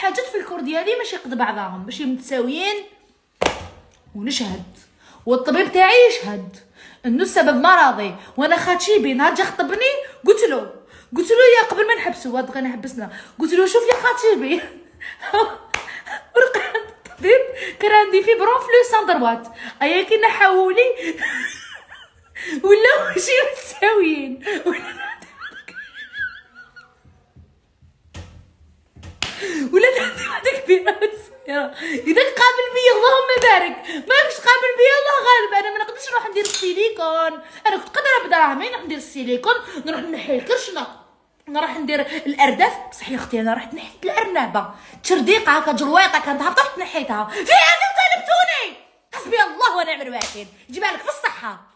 حاجات في الكور ديالي ماشي قد بعضهم، ماشي متساويين. ونشهد والطبيب تاعي يشهد انه السبب مرضي. وانا خاتيبي نهار جا خطبني قلت له يا قبل ما نحبسوا هاد غير حبسنا، قلت له شوف لي خاتيبي ورقع الطبيب كان عندي فيبرون في لو سان دروات، ايا كي نحاولي ولا ماشي متساويين ولا عندي واحده كبيره اذا قابل بيا اللهم بارك، ماكش قابل بيا الله غالب. انا ما نقدرش نروح ندير السيليكون، انا كنت قادره بدراهمي نروح ندير السيليكون، نروح نحي الكرشنه، نروح ندير الارداف. بصح يا اختي انا رحت نحيت الارنبه تشرديقه هكا جرويطه كانت هابطه رحت نحيتها. في هذه طلبتوني، حسبي الله ونعم الوكيل، جيبها لك في الصحه.